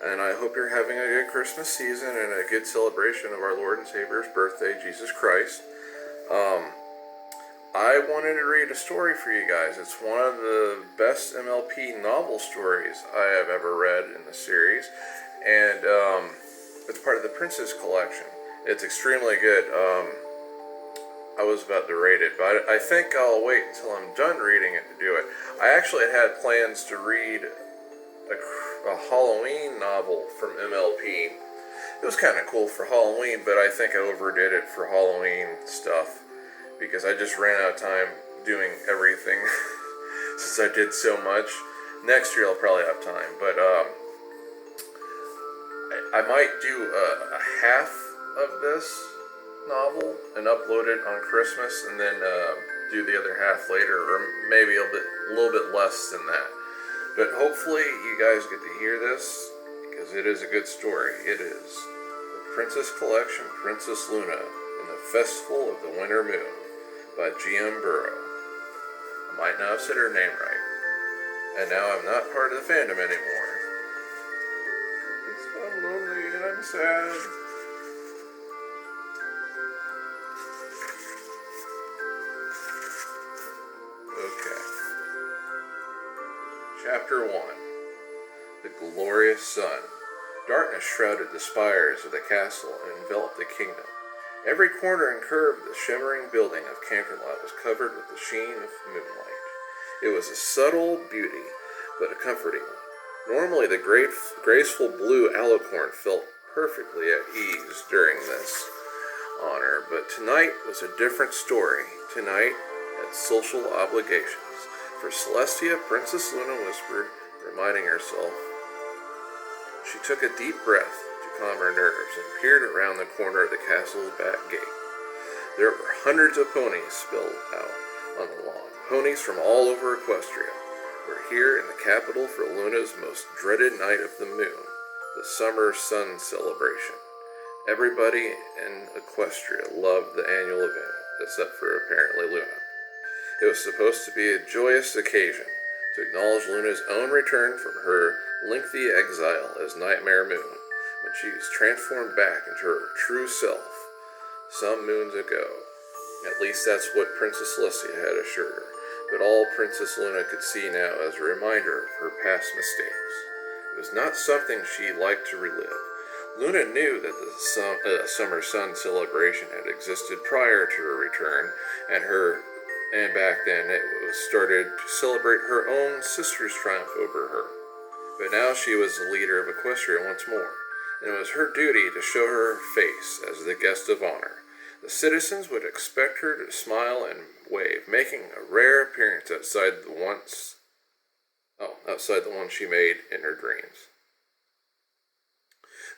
and I hope you're having a good Christmas season and a good celebration of our Lord and Savior's birthday, Jesus Christ. I wanted to read a story for you guys. It's one of the best MLP novel stories I have ever read in the series, and it's part of the Princess Collection. It's extremely good. I was about to rate it, but I think I'll wait until I'm done reading it to do it. I actually had plans to read a Halloween novel from MLP. It was kind of cool for Halloween, but I think I overdid it for Halloween stuff because I just ran out of time doing everything since I did so much. Next year I'll probably have time, but I might do a half of this novel and upload it on Christmas, and then do the other half later, or maybe a little bit less than that. But hopefully you guys get to hear this, because it is a good story. It is The Princess Collection, Princess Luna, and the Festival of the Winter Moon by G.M. Burrow. I might not have said her name right, and now I'm not part of the fandom anymore. I'm lonely and I'm sad. Okay. Chapter 1. The Glorious Sun. Darkness shrouded the spires of the castle and enveloped the kingdom. Every corner and curve of the shimmering building of Canterlot was covered with the sheen of moonlight. It was a subtle beauty, but a comforting one. Normally the graceful blue alicorn felt perfectly at ease during this honor, but tonight was a different story. Tonight had social obligations. For Celestia, Princess Luna whispered, reminding herself. She took a deep breath to calm her nerves and peered around the corner of the castle's back gate. There were hundreds of ponies spilled out on the lawn, ponies from all over Equestria. We're here in the capital for Luna's most dreaded night of the moon, the summer sun celebration. Everybody in Equestria loved the annual event, except for apparently Luna. It was supposed to be a joyous occasion to acknowledge Luna's own return from her lengthy exile as Nightmare Moon, when she was transformed back into her true self some moons ago. At least that's what Princess Celestia had assured her, but all Princess Luna could see now as a reminder of her past mistakes. It was not something she liked to relive. Luna knew that the summer sun celebration had existed prior to her return, and back then it was started to celebrate her own sister's triumph over her. But now she was the leader of Equestria once more, and it was her duty to show her face as the guest of honor. The citizens would expect her to smile and wave, making a rare appearance outside the one she made in her dreams.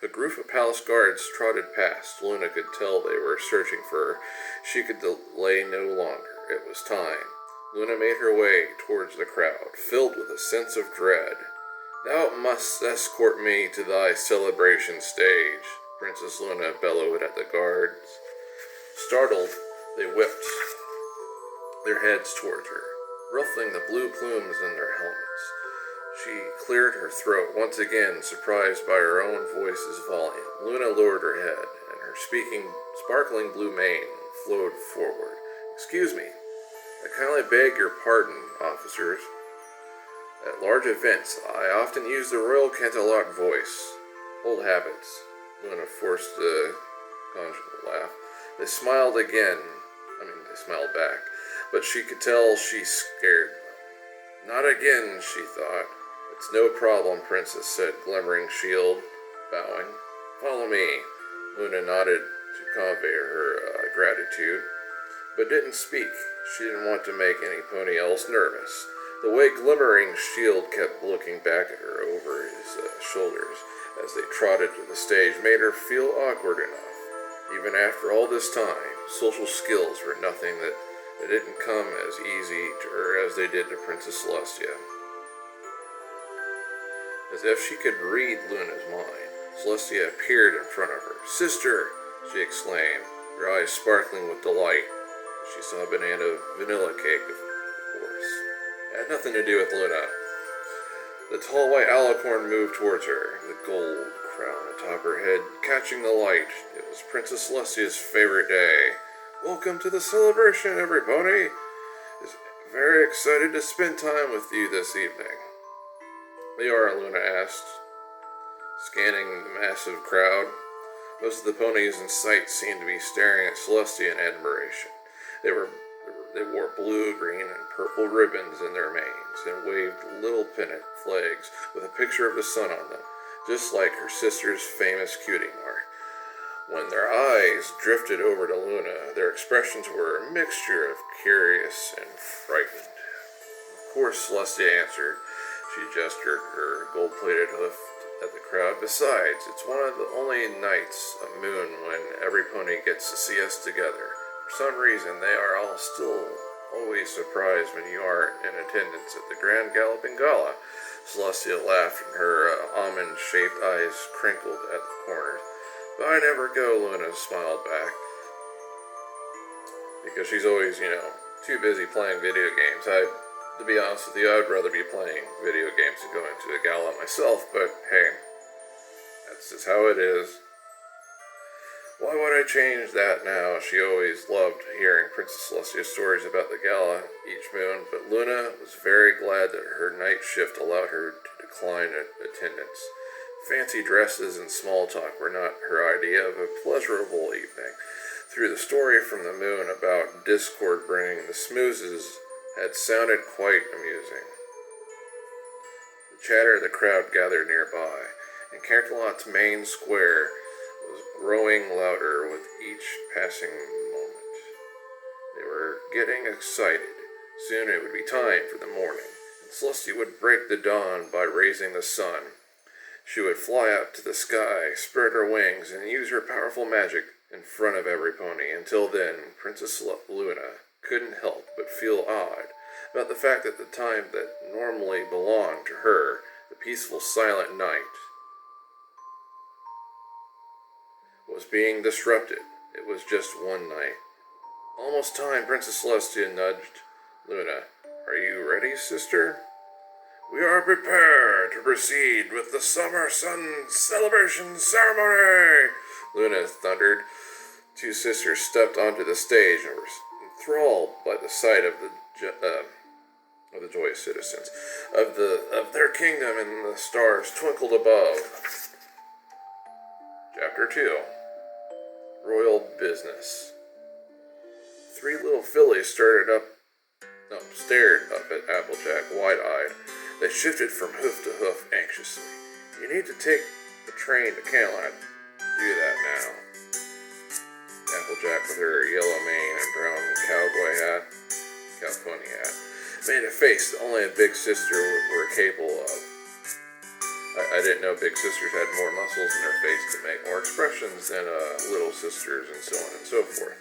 A group of palace guards trotted past. Luna could tell they were searching for her. She could delay no longer. It was time. Luna made her way towards the crowd, filled with a sense of dread. Thou must escort me to thy celebration stage, Princess Luna bellowed at the guards. Startled, they whipped their heads towards her, ruffling the blue plumes in their helmets. She cleared her throat, once again surprised by her own voice's volume. Luna lowered her head, and her sparkling blue mane flowed forward. Excuse me. I kindly beg your pardon, officers. At large events, I often use the Royal Canterlot voice. Old habits. Luna forced a conjugal laugh. They smiled back, but she could tell she scared them. Not again, she thought. It's no problem, Princess said, glimmering shield, bowing. Follow me. Luna nodded to convey her gratitude, but didn't speak. She didn't want to make any pony else nervous. The way Glimmering Shield kept looking back at her over his shoulders as they trotted to the stage made her feel awkward enough. Even after all this time, social skills were nothing that didn't come as easy to her as they did to Princess Celestia. As if she could read Luna's mind, Celestia appeared in front of her. Sister, she exclaimed, her eyes sparkling with delight. She saw a vanilla cake, of course. It had nothing to do with Luna. The tall white alicorn moved towards her, the gold crown atop her head catching the light. It was Princess Celestia's favorite day. Welcome to the celebration, every pony. Is very excited to spend time with you this evening. They are, Luna asked, scanning the massive crowd. Most of the ponies in sight seemed to be staring at Celestia in admiration. They wore blue, green, and purple ribbons in their manes and waved little pennant flags with a picture of the sun on them, just like her sister's famous Cutie mark. When their eyes drifted over to Luna, their expressions were a mixture of curious and frightened. Of course, Celestia answered. She gestured her gold-plated hoof at the crowd. Besides, it's one of the only nights of moon when every pony gets to see us together. For some reason, they are all still always surprised when you aren't in attendance at the Grand Galloping Gala. Celestia laughed and her almond-shaped eyes crinkled at the corners. But I never go, Luna smiled back. Because she's always, too busy playing video games. To be honest with you, I'd rather be playing video games than going to a gala myself, but hey, that's just how it is. Why would I change that now? She always loved hearing Princess Celestia's stories about the gala each moon, but Luna was very glad that her night shift allowed her to decline attendance. Fancy dresses and small talk were not her idea of a pleasurable evening. Through the story from the moon about discord bringing the smoozes had sounded quite amusing. The chatter of the crowd gathered nearby, and Canterlot's main square was growing louder with each passing moment. They were getting excited. Soon it would be time for the morning, and Celestia would break the dawn by raising the sun. She would fly up to the sky, spread her wings, and use her powerful magic in front of every pony. Until then, Princess Luna couldn't help but feel odd about the fact that the time that normally belonged to her, the peaceful, silent night, was being disrupted. It was just one night. Almost time, Princess Celestia nudged Luna. Are you ready, sister? We are prepared to proceed with the Summer Sun Celebration Ceremony, Luna thundered. Two sisters stepped onto the stage and were enthralled by the sight of the joyous citizens of their kingdom, and the stars twinkled above. Chapter 2. Royal Business. Three little fillies stared up at Applejack, wide-eyed. They shifted from hoof to hoof anxiously. You need to take the train to Camelot. Do that now. Applejack, with her yellow mane and brown cowpony hat, made a face that only a big sister were capable of. I didn't know big sisters had more muscles in their face to make more expressions than little sisters, and so on and so forth.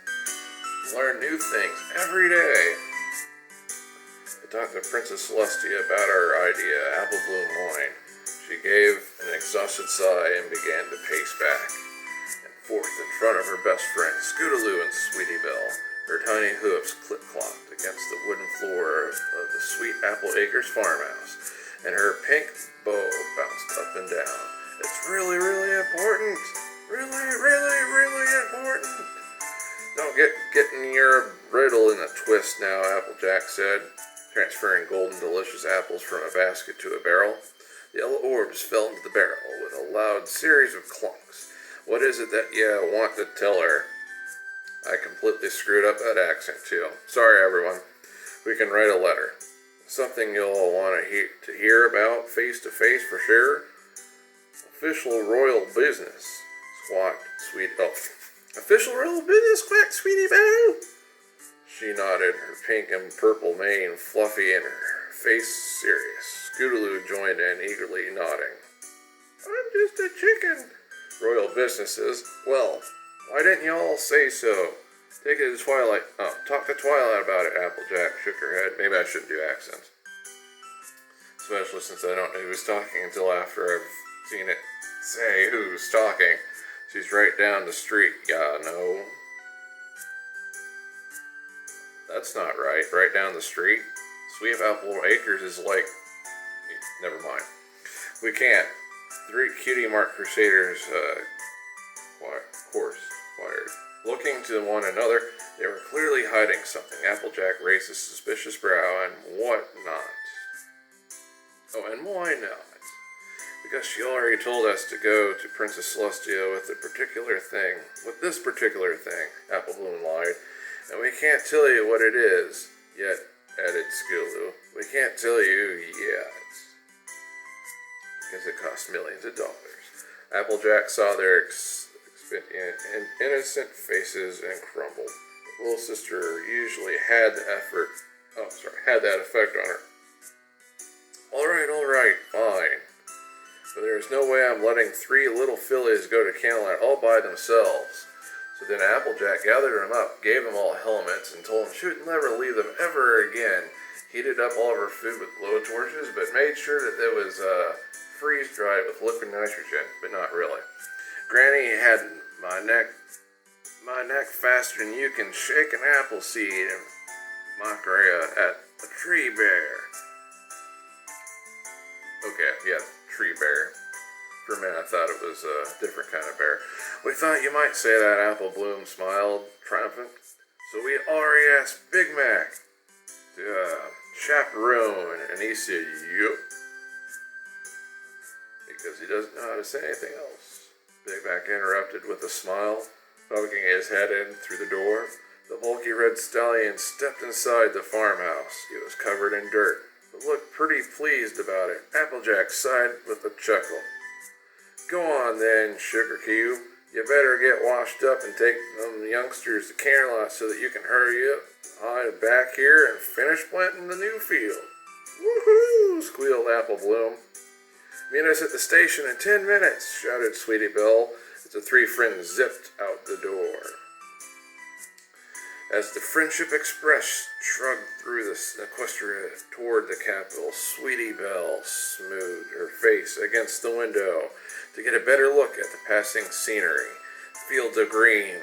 Learn new things every day. I talked to Princess Celestia about our idea, Apple Bloom Wine. She gave an exhausted sigh and began to pace back and forth in front of her best friends, Scootaloo and Sweetie Belle. Her tiny hoofs clip-clopped against the wooden floor of the Sweet Apple Acres farmhouse, and her pink bow bounced up and down. It's really, really important. Really, really, really important. Don't get getting your bridle in a twist now, Applejack said, transferring golden delicious apples from a basket to a barrel. The yellow orbs fell into the barrel with a loud series of clunks. What is it that you want to tell her? I completely screwed up that accent too. Sorry, everyone. We can write a letter. Something you'll want to hear about face to face for sure. Official royal business, squawked Sweet Elf. Official royal business, quacked Sweetie Belle. She nodded, her pink and purple mane fluffy and her face serious. Scootaloo joined in, eagerly nodding. I'm just a chicken. Royal businesses. Well, why didn't you all say so? Take it to Twilight. Oh, talk to Twilight about it, Applejack shook her head. Maybe I shouldn't do accents. Especially since I don't know who's talking until after I've seen it say who's talking. She's right down the street. Yeah, no. That's not right. Right down the street? Sweet Apple Acres is like... Never mind. We can't. Three Cutie marked Crusaders, course fired. Looking to one another, they were clearly hiding something. Applejack raised his suspicious brow, and what not? Oh, and why not? Because she already told us to go to Princess Celestia with this particular thing, Apple Bloom lied, and we can't tell you what it is yet, added Skulu. We can't tell you yet, because it costs millions of dollars. Applejack saw their innocent faces and crumbled. Little sister usually had that effect on her. All right, fine. But there's no way I'm letting three little fillies go to Camelot all by themselves. So then Applejack gathered them up, gave them all helmets, and told them she would never leave them ever again. Heated up all of her food with blowtorches, but made sure that it was freeze-dried with liquid nitrogen, but not really. Granny had my neck faster than you can shake an apple seed, and mockery at a tree bear. Okay, yeah, tree bear. For a minute I thought it was a different kind of bear. We thought you might say that, Apple Bloom smiled, triumphant. So we already asked Big Mac to chaperone, and he said, yup. Because he doesn't know how to say anything else. Big Mac interrupted with a smile, poking his head in through the door. The bulky red stallion stepped inside the farmhouse. It was covered in dirt, but looked pretty pleased about it. Applejack sighed with a chuckle. Go on then, Sugar Cube. You better get washed up and take them youngsters to Camelot so that you can hurry up, hide back here, and finish planting the new field. Woohoo! Squealed Apple Bloom. Meet us at the station in 10 minutes, shouted Sweetie Belle as the three friends zipped out the door. As the Friendship Express shrugged through the Equestria toward the capital, Sweetie Belle smoothed her face against the window to get a better look at the passing scenery. Fields of green,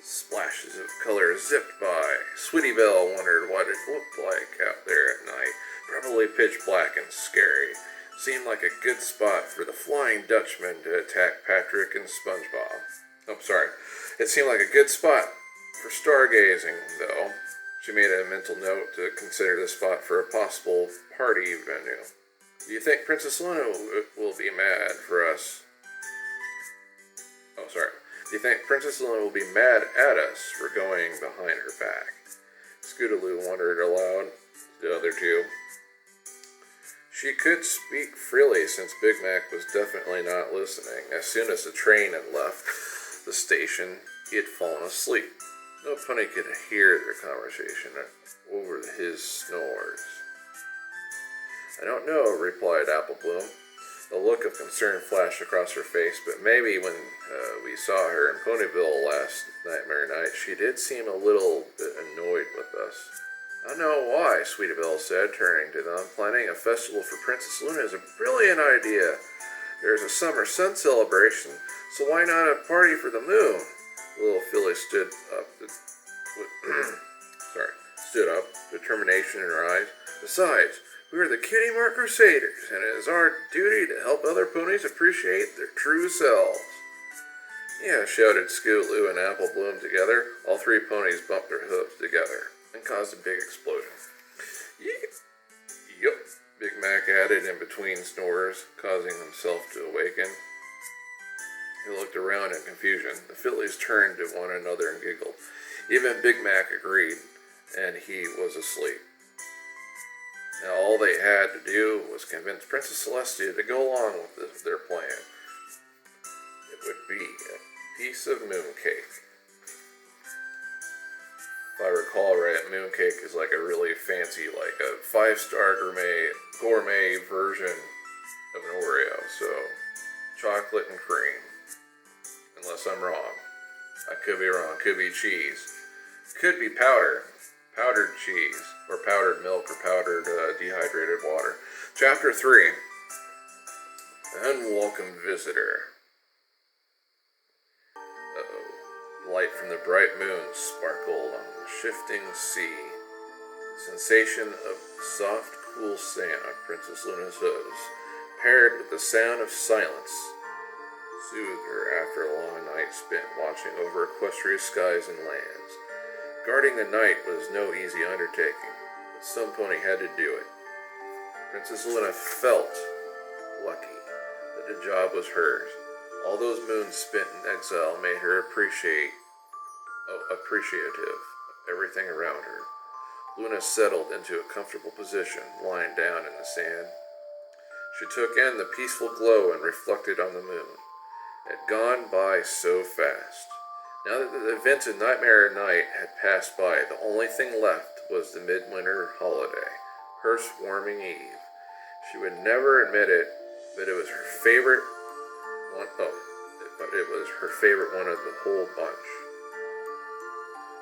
splashes of color zipped by. Sweetie Belle wondered what it looked like out there at night. Probably pitch black and scary. Seemed like a good spot for the Flying Dutchman to attack Patrick and SpongeBob. It seemed like a good spot for stargazing, though. She made a mental note to consider the spot for a possible party venue. Do you think Princess Luna will be mad for us? Do you think Princess Luna will be mad at us for going behind her back? Scootaloo wondered aloud to the other two. She could speak freely since Big Mac was definitely not listening. As soon as the train had left the station, he had fallen asleep. No pony could hear their conversation over his snores. I don't know, replied Apple Bloom. A look of concern flashed across her face, but maybe when we saw her in Ponyville last Nightmare Night, she did seem a little bit annoyed with us. I don't know why, Sweetie Belle said, turning to them. Planning a festival for Princess Luna is a brilliant idea. There's a summer sun celebration, so why not a party for the moon? The little filly stood up, determination in her eyes. Besides, we are the Cutie Mark Crusaders, and it is our duty to help other ponies appreciate their true selves. Yeah, shouted Scootaloo and Apple Bloom together. All three ponies bumped their hooves together and caused a big explosion. Yup, Big Mac added in between snores, causing himself to awaken. He looked around in confusion. The fillies turned to one another and giggled. Even Big Mac agreed, and he was asleep. Now all they had to do was convince Princess Celestia to go along with their plan. It would be a piece of mooncake. If I recall right, mooncake is like a really fancy, like a 5-star gourmet version of an Oreo. So, chocolate and cream. Unless I'm wrong. I could be wrong. Could be cheese. Could be powdered cheese, or powdered milk, or powdered dehydrated water. Chapter 3. Unwelcome Visitor. Light from the bright moon sparkled on the shifting sea. The sensation of soft, cool sand on Princess Luna's hooves paired with the sound of silence, soothed her after a long night spent watching over Equestria's skies and lands. Guarding the night was no easy undertaking, but some pony had to do it. Princess Luna felt lucky that the job was hers. All those moons spent in exile made her appreciative of everything around her. Luna settled into a comfortable position, lying down in the sand. She took in the peaceful glow and reflected on the moon. It had gone by so fast. Now that the events of Nightmare Night had passed by, the only thing left was the midwinter holiday, her swarming eve. She would never admit it, but it was her favorite one. But it was her favorite one of the whole bunch.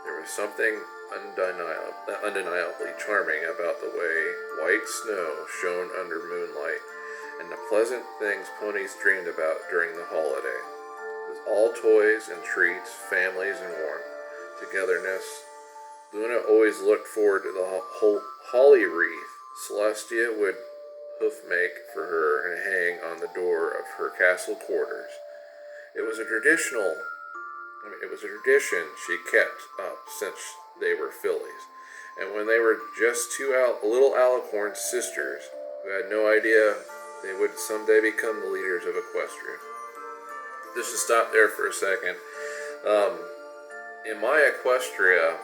There was something undeniably charming about the way white snow shone under moonlight, and the pleasant things ponies dreamed about during the holiday. It was all toys and treats, families and warmth, togetherness. Luna always looked forward to the holly wreath Celestia would hoof make for her and hang on the door of her castle quarters. It was a tradition she kept up since they were fillies, and when they were just two little Alicorn sisters who had no idea they would someday become the leaders of Equestria. Just to stop there for a second, in my Equestria,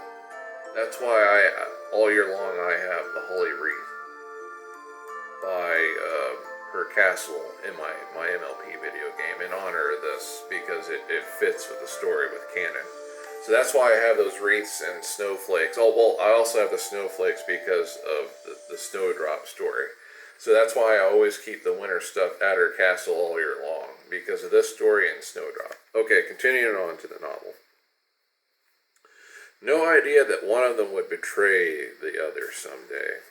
that's why all year long I have the Holy Wreath by her castle in my MLP video game in honor of this, because it fits with the story with canon. So that's why I have those wreaths and snowflakes. Oh, well, I also have the snowflakes because of the snowdrop story. So that's why I always keep the winter stuff at her castle all year long, because of this story and snowdrop. Okay, continuing on to the novel. No idea that one of them would betray the other someday.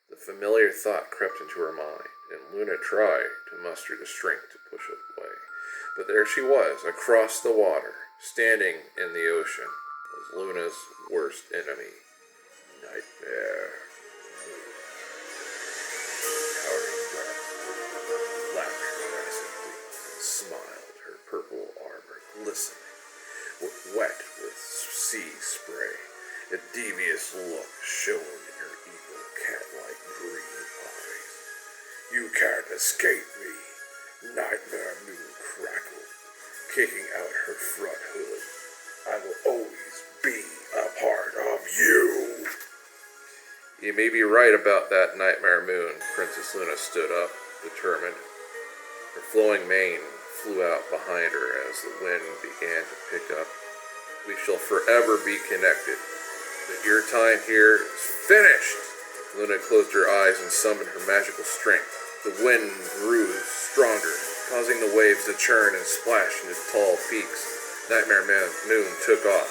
The familiar thought crept into her mind, and Luna tried to muster the strength to push it away. But there she was, across the water, standing in the ocean, was Luna's worst enemy, Nightmare. Towering dark, laughed derisively, and smiled, her purple armor glistening, wet with sea spray. A devious look shone in her evil, cat-like green eyes. You can't escape me, Nightmare Moon crackled, kicking out her front hood. I will always be a part of you. You may be right about that, Nightmare Moon. Princess Luna stood up, determined. Her flowing mane flew out behind her as the wind began to pick up. We shall forever be connected. But your time here is finished. Luna closed her eyes and summoned her magical strength. The wind grew stronger, causing the waves to churn and splash into tall peaks. Nightmare Moon took off,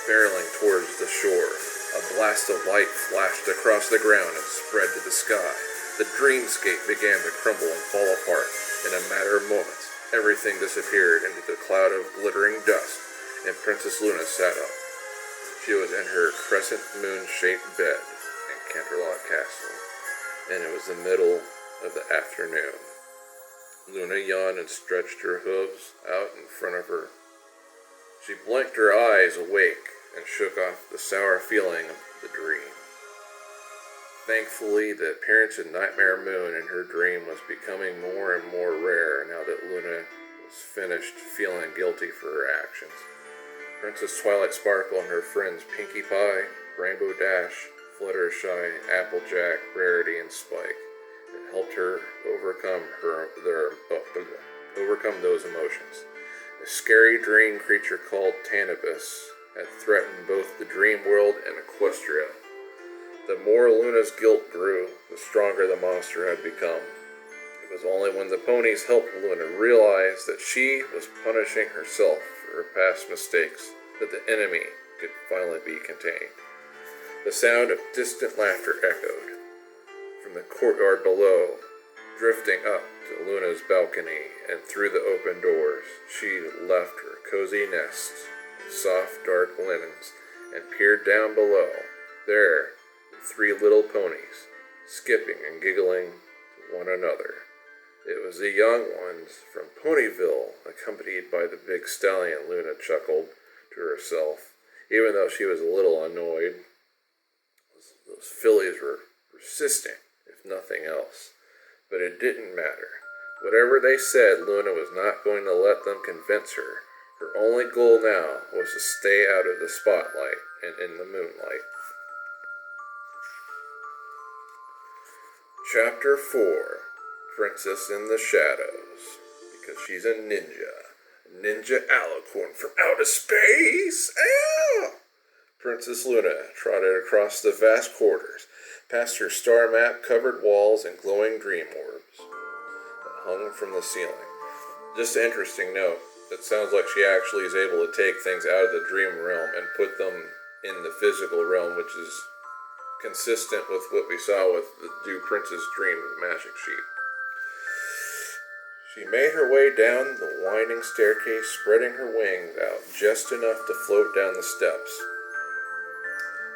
barreling towards the shore. A blast of light flashed across the ground and spread to the sky. The dreamscape began to crumble and fall apart. In a matter of moments, everything disappeared into the cloud of glittering dust, and Princess Luna sat up. She was in her crescent moon-shaped bed in Canterlot Castle, and it was the middle of the afternoon. Luna yawned and stretched her hooves out in front of her. She blinked her eyes awake and shook off the sour feeling of the dream. Thankfully, the appearance of Nightmare Moon in her dream was becoming more and more rare now that Luna was finished feeling guilty for her actions. Princess Twilight Sparkle and her friends Pinkie Pie, Rainbow Dash, Fluttershy, Applejack, Rarity, and Spike. It helped her overcome those emotions. A scary dream creature called Tanibus had threatened both the dream world and Equestria. The more Luna's guilt grew, the stronger the monster had become. It was only when the ponies helped Luna realize that she was punishing herself for her past mistakes that the enemy could finally be contained. The sound of distant laughter echoed from the courtyard below, drifting up to Luna's balcony, and through the open doors. She left her cozy nest of soft dark linens and peered down below. There, the three little ponies, skipping and giggling to one another. It was the young ones from Ponyville, accompanied by the big stallion, Luna chuckled to herself, even though she was a little annoyed. Those fillies were persistent, if nothing else. But it didn't matter. Whatever they said, Luna was not going to let them convince her. Her only goal now was to stay out of the spotlight and in the moonlight. Chapter 4, Princess in the Shadows. Because she's a ninja. Ninja alicorn from outer space! Ow! Princess Luna trotted across the vast quarters, past her star map-covered walls and glowing dream orbs that hung from the ceiling. Just an interesting note, it sounds like she actually is able to take things out of the dream realm and put them in the physical realm, which is consistent with what we saw with the Do Princess Dream magic sheet. She made her way down the winding staircase, spreading her wings out just enough to float down the steps.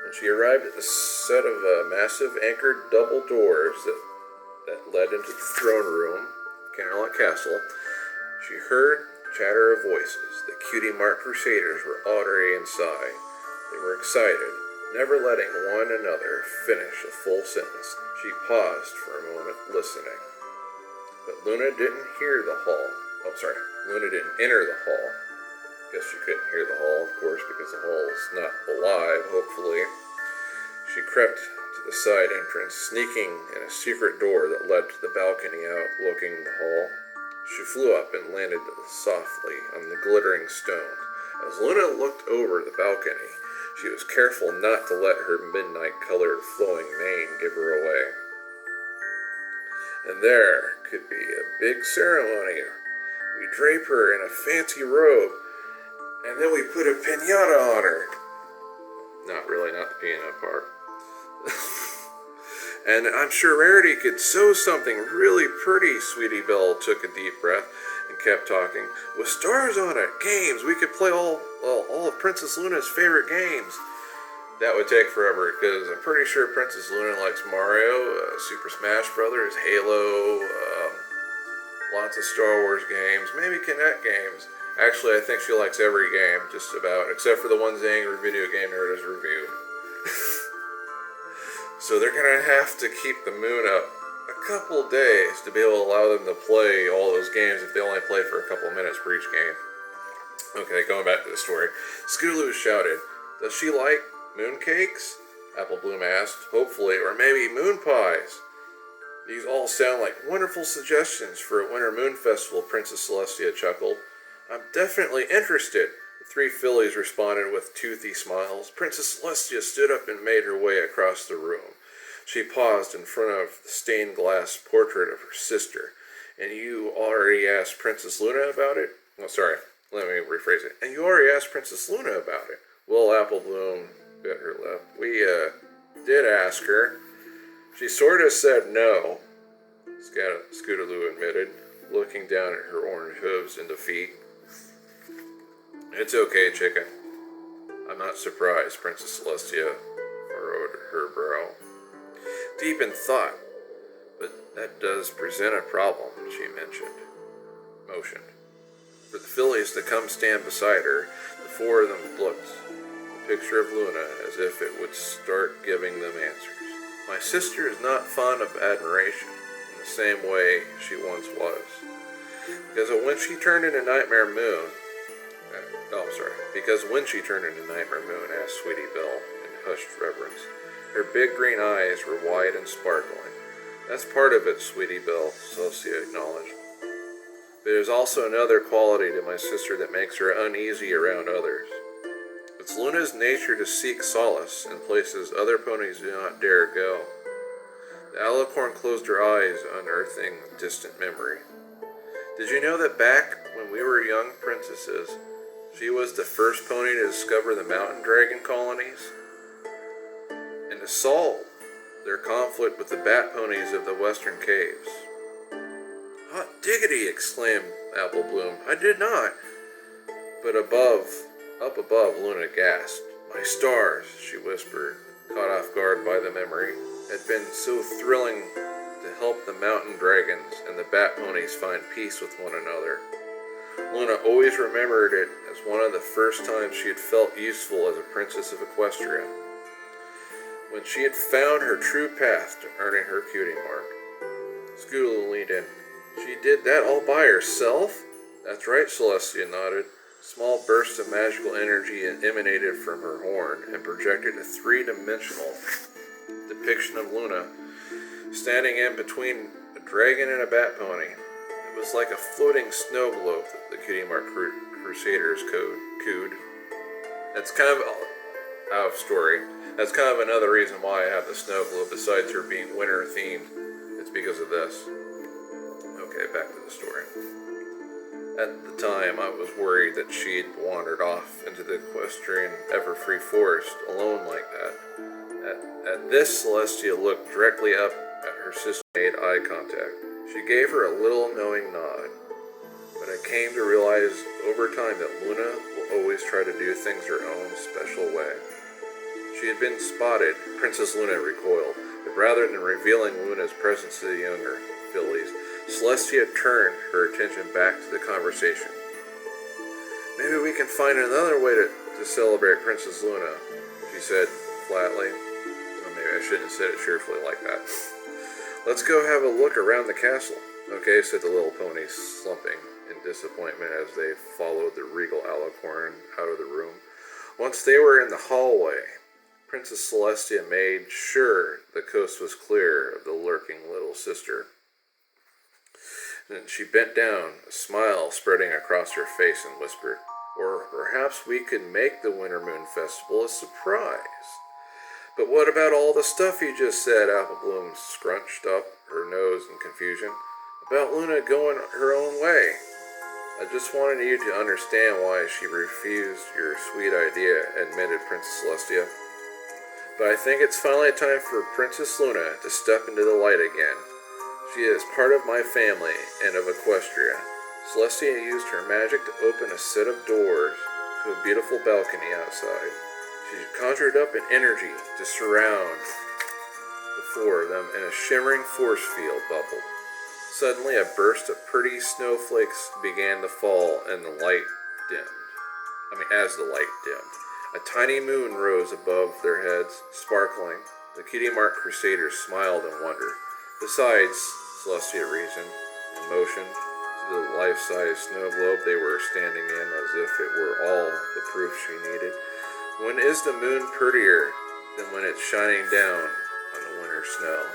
When she arrived at the set of massive anchored double doors that led into the throne room, Camelot Castle, she heard chatter of voices. The Cutie marked Crusaders were already inside. They were excited, never letting one another finish a full sentence. She paused for a moment, listening. But Luna didn't hear the hall. Luna didn't enter the hall. Guess she couldn't hear the hall, of course, because the hall is not alive, hopefully. She crept to the side entrance, sneaking in a secret door that led to the balcony outlooking the hall. She flew up and landed softly on the glittering stones. As Luna looked over the balcony, she was careful not to let her midnight-colored flowing mane give her away. And there could be a big ceremony. We drape her in a fancy robe, and then we put a piñata on her. Not really, not the piano part. And I'm sure Rarity could sew something really pretty. Sweetie Belle took a deep breath and kept talking. With stars on it, games, we could play all of Princess Luna's favorite games. That would take forever, because I'm pretty sure Princess Luna likes Mario, Super Smash Brothers, Halo, lots of Star Wars games, maybe Kinect games. Actually, I think she likes every game, just about, except for the ones the Angry Video Game Nerd has reviewed. So they're going to have to keep the moon up a couple days to be able to allow them to play all those games if they only play for a couple minutes per each game. Okay, going back to the story. Scootaloo shouted, "Does she like mooncakes?" Apple Bloom asked. "Hopefully, or maybe moon pies." "These all sound like wonderful suggestions for a winter moon festival," Princess Celestia chuckled. "I'm definitely interested." The three fillies responded with toothy smiles. Princess Celestia stood up and made her way across the room. She paused in front of the stained glass portrait of her sister. "And you already asked Princess Luna about it?" Oh, sorry, let me rephrase it. "And you already asked Princess Luna about it?" Well, Apple Bloom bit her lip. "We, did ask her. She sort of said no," Scootaloo admitted, looking down at her orange hooves and defeat. "It's okay, chicken. I'm not surprised," Princess Celestia furrowed her brow. Deep in thought. "But that does present a problem," she motioned. For the fillies to come stand beside her, the four of them looked the picture of Luna as if it would start giving them answers. "My sister is not fond of admiration in the same way she once was. Because when she turned into Nightmare Moon, asked Sweetie Belle in hushed reverence. Her big green eyes were wide and sparkling. "That's part of it, Sweetie Belle," Celestia acknowledged. "But there's also another quality to my sister that makes her uneasy around others. It's Luna's nature to seek solace in places other ponies do not dare go." The alicorn closed her eyes, unearthing a distant memory. "Did you know that back when we were young princesses, she was the first pony to discover the mountain dragon colonies? And to solve their conflict with the bat ponies of the western caves?" "Hot diggity!" exclaimed Apple Bloom. "I did not." But up above, Luna gasped. "My stars," she whispered, caught off guard by the memory. It had been so thrilling to help the mountain dragons and the bat ponies find peace with one another. Luna always remembered it as one of the first times she had felt useful as a princess of Equestria, when she had found her true path to earning her cutie mark. Scootaloo leaned in. She did that all by herself? That's right, Celestia nodded. Small bursts of magical energy emanated from her horn and projected a three-dimensional depiction of Luna standing in between a dragon and a bat pony. It was like a floating snow globe that the Cutie Mark Crusaders cooed. That's kind of out of story. That's kind of another reason why I have the snow globe, besides her being winter themed. It's because of this. Okay, back to the story. At the time, I was worried that she'd wandered off into the equestrian Everfree forest alone like that. At this, Celestia looked directly up at her sister and made eye contact. She gave her a little knowing nod, but I came to realize over time that Luna will always try to do things her own special way. She had been spotted, Princess Luna recoiled, but rather than revealing Luna's presence to the younger fillies, Celestia turned her attention back to the conversation. Maybe we can find another way to celebrate Princess Luna, she said flatly. Or maybe I shouldn't have said it cheerfully like that. Let's go have a look around the castle. Okay, said the little ponies, slumping in disappointment as they followed the regal Alicorn out of the room. Once they were in the hallway, Princess Celestia made sure the coast was clear of the lurking little sister. Then she bent down, a smile spreading across her face, and whispered, "Or perhaps we could make the Winter Moon Festival a surprise." "But what about all the stuff you just said?" Applebloom scrunched up her nose in confusion. "About Luna going her own way. I just wanted you to understand why she refused your sweet idea," admitted Princess Celestia. "But I think it's finally time for Princess Luna to step into the light again. She is part of my family and of Equestria." Celestia used her magic to open a set of doors to a beautiful balcony outside. She conjured up an energy to surround the four of them, and a shimmering force field bubbled. Suddenly, a burst of pretty snowflakes began to fall, and the light dimmed. As the light dimmed, a tiny moon rose above their heads, sparkling. The Cutie Mark Crusaders smiled in wonder. Besides, Celestia reasoned, and motioned to the life-size snow globe they were standing in as if it were all the proof she needed. When is the moon prettier than when it's shining down on the winter snow?